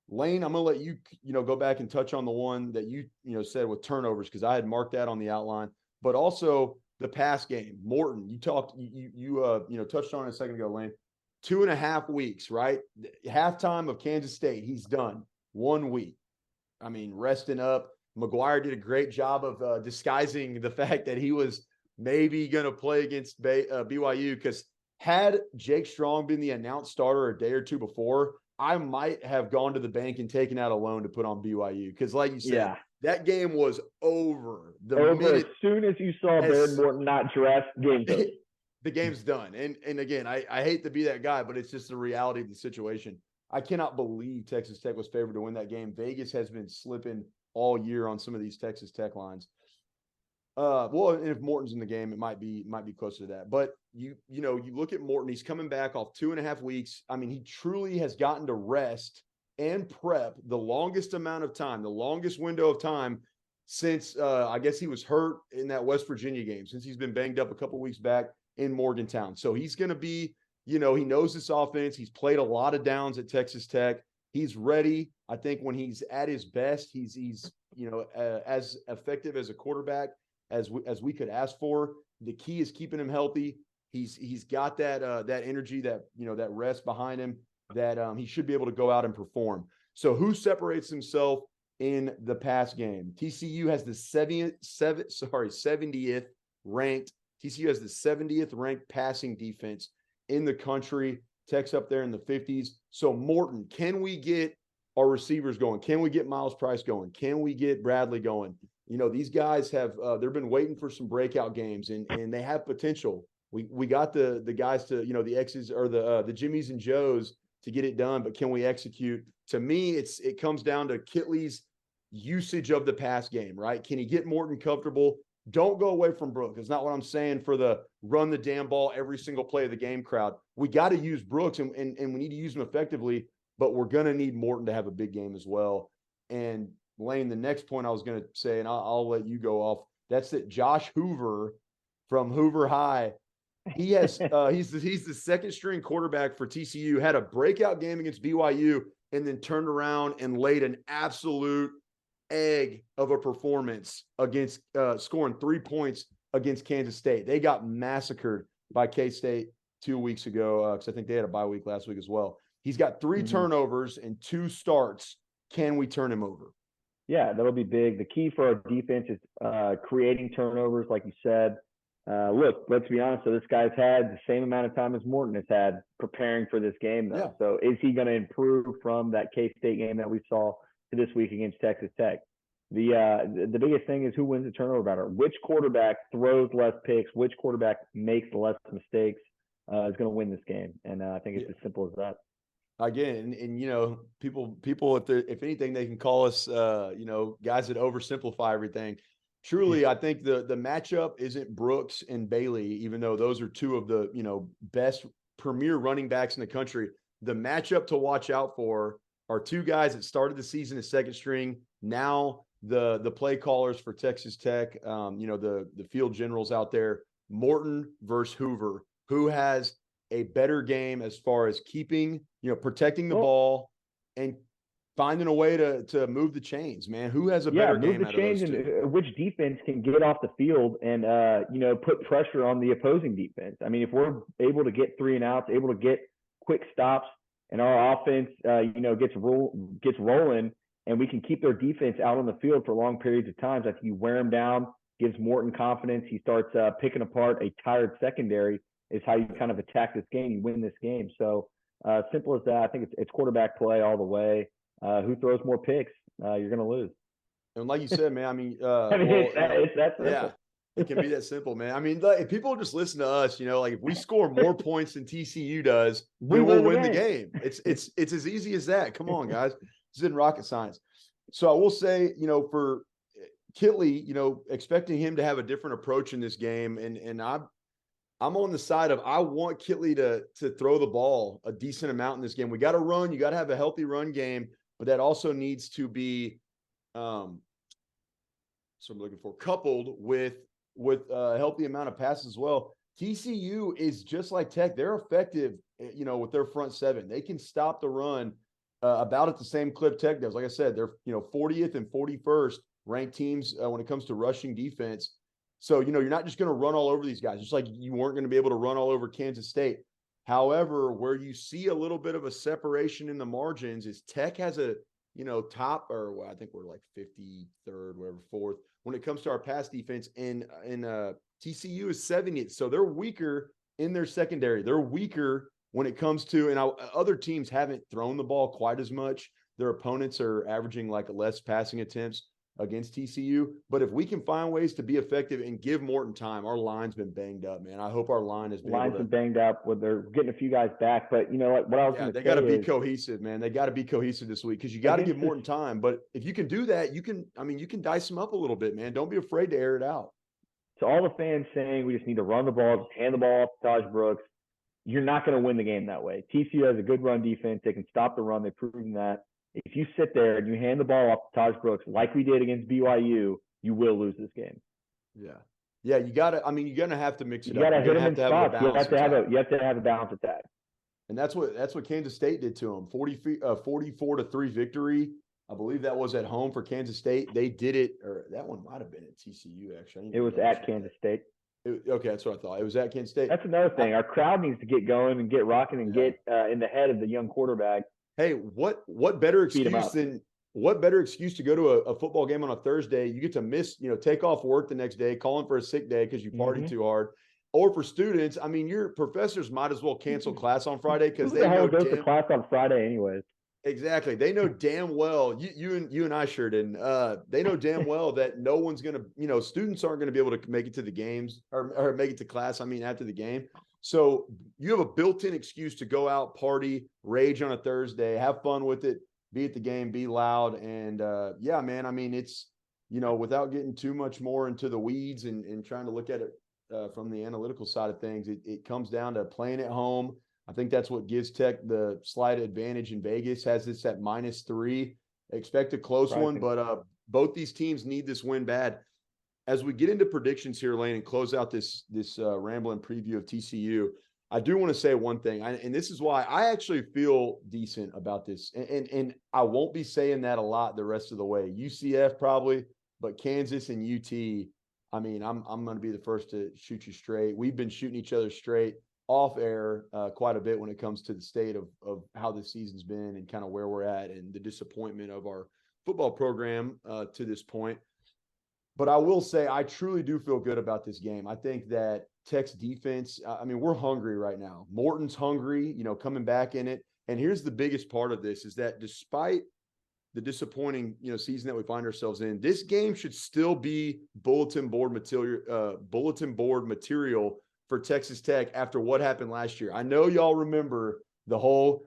Speaker 1: Lane, I'm going to let you, go back and touch on the one that you said with turnovers, because I had marked that on the outline, but also the pass game. Morton, you touched on it a second ago, Lane. 2.5 weeks, right? Halftime of Kansas State, he's done 1 week. I mean, resting up. McGuire did a great job of disguising the fact that he was maybe going to play against BYU, because had Jake Strong been the announced starter a day or two before, I might have gone to the bank and taken out a loan to put on BYU. Because like you said, that game was over.
Speaker 2: As soon as you saw Baird Morton not dressed, game's over.
Speaker 1: The game's done. And again, I hate to be that guy, but it's just the reality of the situation. I cannot believe Texas Tech was favored to win that game. Vegas has been slipping all year on some of these Texas Tech lines. Well, and if Morton's in the game, it might be closer to that. But you look at Morton, he's coming back off 2.5 weeks. I mean, he truly has gotten to rest and prep the longest amount of time, the longest window of time since I guess he was hurt in that West Virginia game, since he's been banged up a couple weeks back in Morgantown. So he's going to be, he knows this offense. He's played a lot of downs at Texas Tech. He's ready. I think when he's at his best, he's as effective as a quarterback as we could ask for. The key is keeping him healthy. He's got that energy, that rest behind him, that he should be able to go out and perform. So who separates himself in the pass game? TCU has the 70th ranked. TCU has the 70th ranked passing defense in the country. Tech's up there in the 50s. So Morton, can we get our receivers going? Can we get Miles Price going? Can we get Bradley going? These guys have they've been waiting for some breakout games, and they have potential. We got the guys to, the X's or the Jimmies and Joes to get it done, but can we execute? To me, it comes down to Kitley's usage of the pass game, right? Can he get Morton comfortable? Don't go away from Brooks. It's not what I'm saying for the run the damn ball every single play of the game crowd. We got to use Brooks, and we need to use him effectively, but we're going to need Morton to have a big game as well. And Lane, the next point I was going to say, and I'll let you go off, that's that Josh Hoover from Hoover High. He has he's the second string quarterback for TCU, had a breakout game against BYU, and then turned around and laid an absolute egg of a performance against scoring 3 points against Kansas State. They got massacred by K-State 2 weeks ago, because I think they had a bye week last week as well. He's got 3 turnovers and 2 starts. Can we turn him over?
Speaker 2: Yeah, that'll be big. The key for our defense is creating turnovers, like you said. Look, let's be honest. So this guy's had the same amount of time as Morton has had preparing for this game, though. Yeah. So is he going to improve from that K-State game that we saw to this week against Texas Tech? The biggest thing is who wins the turnover battle. Which quarterback throws less picks? Which quarterback makes less mistakes is going to win this game. And I think it's as simple as that.
Speaker 1: Again, and people, if anything, they can call us, guys that oversimplify everything. Truly, I think the matchup isn't Brooks and Bailey, even though those are two of the, best premier running backs in the country. The matchup to watch out for are 2 guys that started the season as second string. Now the play callers for Texas Tech, the field generals out there, Morton versus Hoover. Who has a better game as far as keeping, protecting the ball and finding a way to move the chains, man? Who has a better game out of those two?
Speaker 2: And which defense can get off the field and, put pressure on the opposing defense? I mean, if we're able to get 3 and outs, able to get quick stops, and our offense, gets rolling, and we can keep their defense out on the field for long periods of time, I think you wear them down, gives Morton confidence. He starts picking apart a tired secondary is how you kind of attack this game. You win this game. So simple as that. I think it's quarterback play all the way. Who throws more picks, you're going to lose.
Speaker 1: And like you said, man, I mean,
Speaker 2: it's that simple.
Speaker 1: Yeah. It can be that simple, man. I mean, if people just listen to us, like if we score more points than TCU does, then we'll win the game. It's as easy as that. Come on, guys. This isn't rocket science. So I will say, for Kitley, expecting him to have a different approach in this game, and I'm on the side of I want Kitley to throw the ball a decent amount in this game. We got to run. You got to have a healthy run game, but that also needs to be, so I'm looking for, coupled with a healthy amount of passes as well. TCU is just like Tech. They're effective, with their front seven. They can stop the run about at the same clip Tech does. Like I said, they're 40th and 41st ranked teams when it comes to rushing defense. So, you're not just going to run all over these guys, just like you weren't going to be able to run all over Kansas State. However, where you see a little bit of a separation in the margins is Tech has a, top, or I think we're like 53rd, whatever, fourth, when it comes to our pass defense, and TCU is 70th. So they're weaker in their secondary. They're weaker when it comes to, and other teams haven't thrown the ball quite as much. Their opponents are averaging like less passing attempts against TCU. But if we can find ways to be effective and give Morton time, our line's been banged up, man. I hope our line has been
Speaker 2: banged up. They're getting a few guys back, but you know what I was going to say,
Speaker 1: they got to be cohesive, man. They got to be cohesive this week because you got to give Morton time. But if you can do that, you can dice them up a little bit, man. Don't be afraid to air it out.
Speaker 2: To all the fans saying we just need to run the ball, just hand the ball off to Taj Brooks, you're not going to win the game that way. TCU has a good run defense. They can stop the run. They've proven that. If you sit there and you hand the ball off to Taj Brooks like we did against BYU, you will lose this game.
Speaker 1: Yeah. Yeah, you got to – you're going to have to mix it up.
Speaker 2: You got to hit them in spots. You have to have a balanced attack.
Speaker 1: And that's what Kansas State did to them. 44-3 victory. I believe that was at home for Kansas State. They did it – or that one might have been at TCU, actually.
Speaker 2: It was at Kansas State.
Speaker 1: Okay, that's what I thought. It was at Kansas State.
Speaker 2: That's another thing. Our crowd needs to get going and get rocking and get in the head of the young quarterback.
Speaker 1: Hey, what better excuse to go to a football game on a Thursday? You get to miss, take off work the next day, call in for a sick day because you partied too hard. Or for students, your professors might as well cancel class on Friday because they know
Speaker 2: goes to class on Friday anyways.
Speaker 1: Exactly. They know damn well, you and I sure didn't. They know damn well that no one's going to, students aren't going to be able to make it to the games or make it to class. after the game. So you have a built-in excuse to go out, party, rage on a Thursday, have fun with it, be at the game, be loud. And it's, without getting too much more into the weeds and trying to look at it from the analytical side of things, it comes down to playing at home. I think that's what gives Tech the slight advantage in Vegas, has this at -3. Expect a close one, but both these teams need this win bad. As we get into predictions here, Lane, and close out this Ramblin Preview of TCU, I do want to say one thing, and this is why I actually feel decent about this, and I won't be saying that a lot the rest of the way. UCF probably, but Kansas and UT, I'm going to be the first to shoot you straight. We've been shooting each other straight off air quite a bit when it comes to the state of how this season's been and kind of where we're at and the disappointment of our football program to this point. But I will say I truly do feel good about this game. I think that Tech's defense, we're hungry right now. Morton's hungry, coming back in it. And here's the biggest part of this is that despite the disappointing, season that we find ourselves in, this game should still be bulletin board material for Texas Tech after what happened last year. I know y'all remember the whole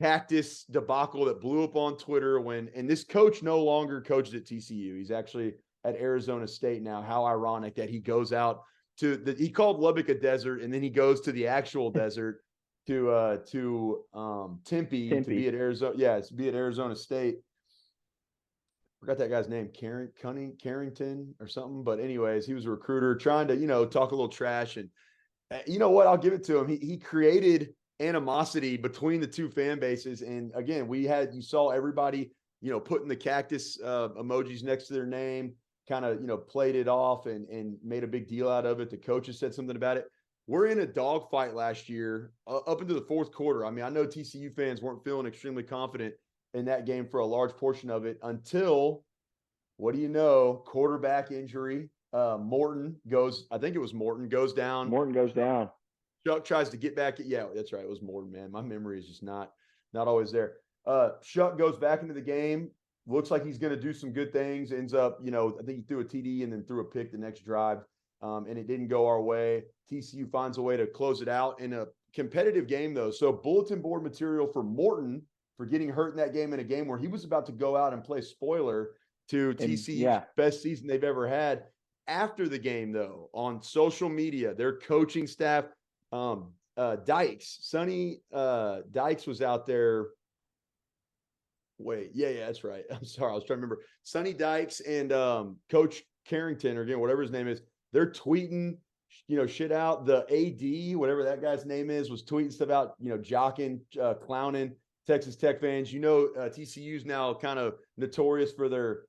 Speaker 1: cactus debacle that blew up on Twitter and this coach no longer coaches at TCU. He's actually at Arizona State now. How ironic that he goes out he called Lubbock a desert, and then he goes to the actual desert to Tempe to be at Arizona. Yeah, to be at Arizona State. Forgot that guy's name, Carrington or something. But anyways, he was a recruiter trying to, talk a little trash. And you know what? I'll give it to him. He created animosity between the two fan bases. And again, you saw everybody, putting the cactus emojis next to their name, kind of, played it off and made a big deal out of it. The coaches said something about it. We're in a dogfight last year up into the fourth quarter. I know TCU fans weren't feeling extremely confident in that game for a large portion of it until, what do you know, quarterback injury. Morton goes down.
Speaker 2: Morton goes down.
Speaker 1: Shuck tries to get back. Yeah, that's right. It was Morton, man. My memory is just not always there. Shuck goes back into the game. Looks like he's going to do some good things. Ends up, I think he threw a TD and then threw a pick the next drive. and it didn't go our way. TCU finds a way to close it out in a competitive game, though. So bulletin board material for Morton for getting hurt in that game, in a game where he was about to go out and play spoiler to TCU's best season they've ever had. After the game, though, on social media, their coaching staff, Dykes, Sonny Dykes was out there. Wait, yeah, that's right. I'm sorry, I was trying to remember. Sonny Dykes and Coach Carrington, or again, whatever his name is, they're tweeting, shit out. The AD, whatever that guy's name is, was tweeting stuff out, jocking, clowning Texas Tech fans. TCU's now kind of notorious for their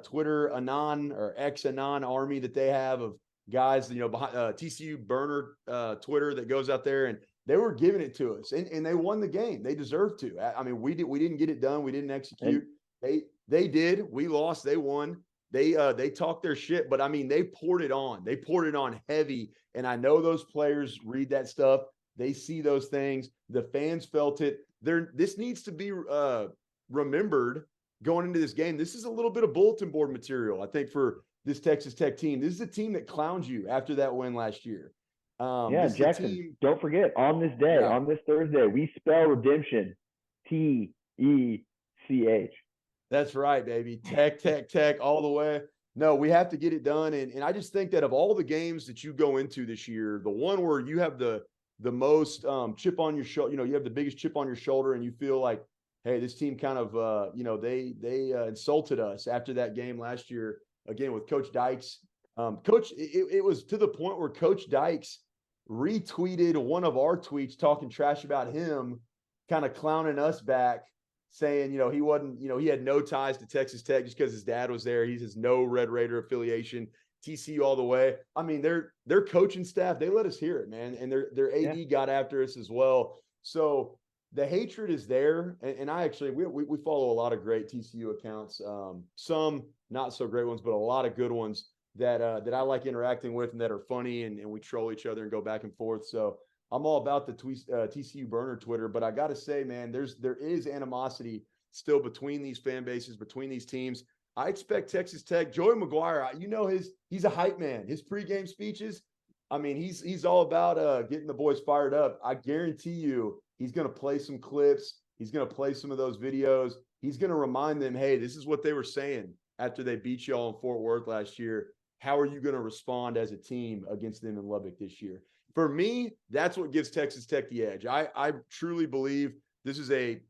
Speaker 1: Twitter Anon or X Anon army that they have of guys, behind TCU burner Twitter that goes out there, and they were giving it to us, and they won the game. They deserved to. I mean, we didn't get it done. We didn't execute. They did. We lost. They won. They talked their shit, but I mean, they poured it on. They poured it on heavy, and I know those players read that stuff. They see those things. The fans felt it. This needs to be remembered going into this game. This is a little bit of bulletin board material, I think, for this Texas Tech team. This is a team that clowns you after that win last year.
Speaker 2: Jackson, don't forget, on this day, on this Thursday, we spell redemption Tech.
Speaker 1: That's right, baby. Tech, all the way. No, we have to get it done. And I just think that of all the games that you go into this year, the one where you have the most chip on your shoulder, you have the biggest chip on your shoulder, and you feel like, hey, this team kind of, they insulted us after that game last year, again, with Coach Dykes. It was to the point where Coach Dykes retweeted one of our tweets talking trash about him, kind of clowning us back, saying, he wasn't, he had no ties to Texas Tech just because his dad was there. He has no Red Raider affiliation, TCU all the way. I mean, their coaching staff, they let us hear it, man. And their AD got after us as well. So the hatred is there. And I actually, we follow a lot of great TCU accounts, some not so great ones, but a lot of good ones that I like interacting with and that are funny, and we troll each other and go back and forth. So I'm all about the TCU burner Twitter, but I got to say, man, there is animosity still between these fan bases, between these teams. I expect Texas Tech, Joey McGuire, he's a hype man. His pregame speeches, I mean, he's all about getting the boys fired up. I guarantee you he's going to play some clips. He's going to play some of those videos. He's going to remind them, hey, this is what they were saying after they beat y'all in Fort Worth last year. How are you going to respond as a team against them in Lubbock this year? For me, that's what gives Texas Tech the edge. I truly believe this is a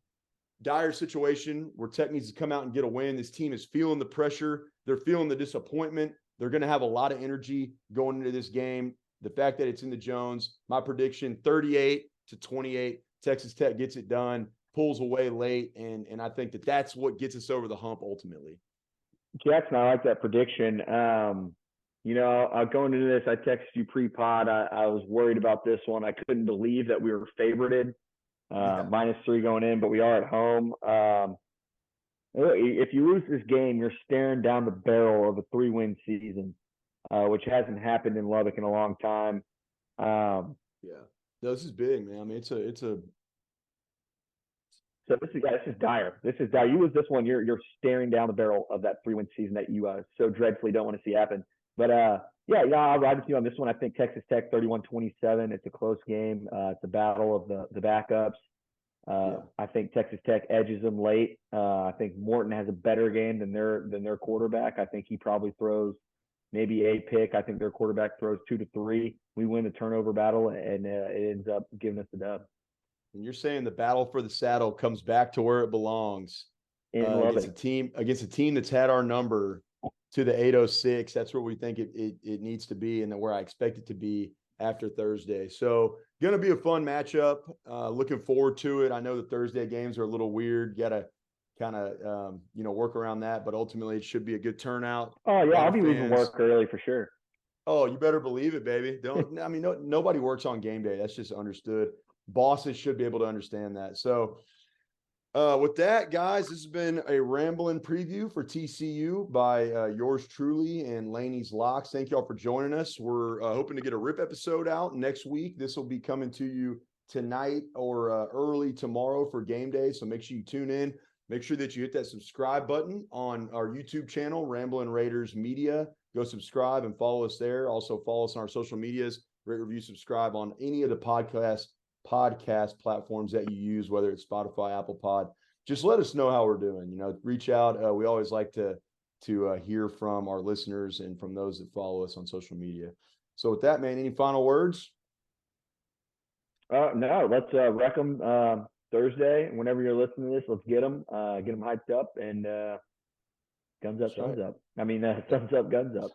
Speaker 1: dire situation where Tech needs to come out and get a win. This team is feeling the pressure. They're feeling the disappointment. They're going to have a lot of energy going into this game. The fact that it's in the Jones, my prediction, 38-28, Texas Tech gets it done, pulls away late, and I think that's what gets us over the hump ultimately.
Speaker 2: Jackson, I like that prediction. Going into this, I texted you pre-pod. I was worried about this one. I couldn't believe that we were favorited, -3 going in, but we are at home. If you lose this game, you're staring down the barrel of a 3-win season, which hasn't happened in Lubbock in a long time.
Speaker 1: No, this is big, man. I mean, it's a.
Speaker 2: So this is dire. This is dire. You lose this one, you're staring down the barrel of that 3-win season that you so dreadfully don't want to see happen. But I'll ride with you on this one. I think Texas Tech 31-27. It's a close game. It's a battle of the backups. I think Texas Tech edges them late. I think Morton has a better game than their quarterback. I think he probably throws maybe a pick. I think their quarterback throws 2 to 3. We win the turnover battle, and it ends up giving us the dub.
Speaker 1: And you're saying the battle for the saddle comes back to where it belongs against a team that's had our number to the 806. That's where we think it needs to be, and where I expect it to be after Thursday. So going to be a fun matchup. Looking forward to it. I know the Thursday games are a little weird. You got to kind of work around that, but ultimately it should be a good turnout.
Speaker 2: Oh yeah, I'll be leaving work early for sure.
Speaker 1: Oh, you better believe it, baby. Nobody works on game day. That's just understood. Bosses should be able to understand that. So with that, guys, this has been a Ramblin Preview for TCU by yours truly and Laney's Locks. Thank y'all for joining us. We're hoping to get a RIP episode out next week. This will be coming to you tonight or early tomorrow for game day. So make sure you tune in. Make sure that you hit that subscribe button on our YouTube channel, Ramblin Raiders Media. Go subscribe and follow us there. Also follow us on our social medias. Rate, review, subscribe on any of the podcast platforms that you use, whether it's Spotify, Apple Pod. Just let us know how we're doing. Reach out. We always like to hear from our listeners and from those that follow us on social media. So with that, man, any final words?
Speaker 2: No, let's wreck them Thursday. Whenever you're listening to this, let's get them hyped up, and guns up, thumbs up. I mean, thumbs up, guns up.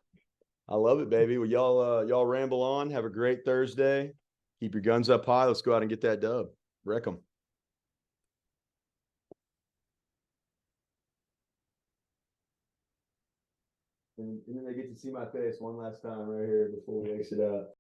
Speaker 1: I love it, baby. Well, y'all ramble on. Have a great Thursday. Keep your guns up high. Let's go out and get that dub. Wreck them. And then they get to see my face one last time right here before we exit out.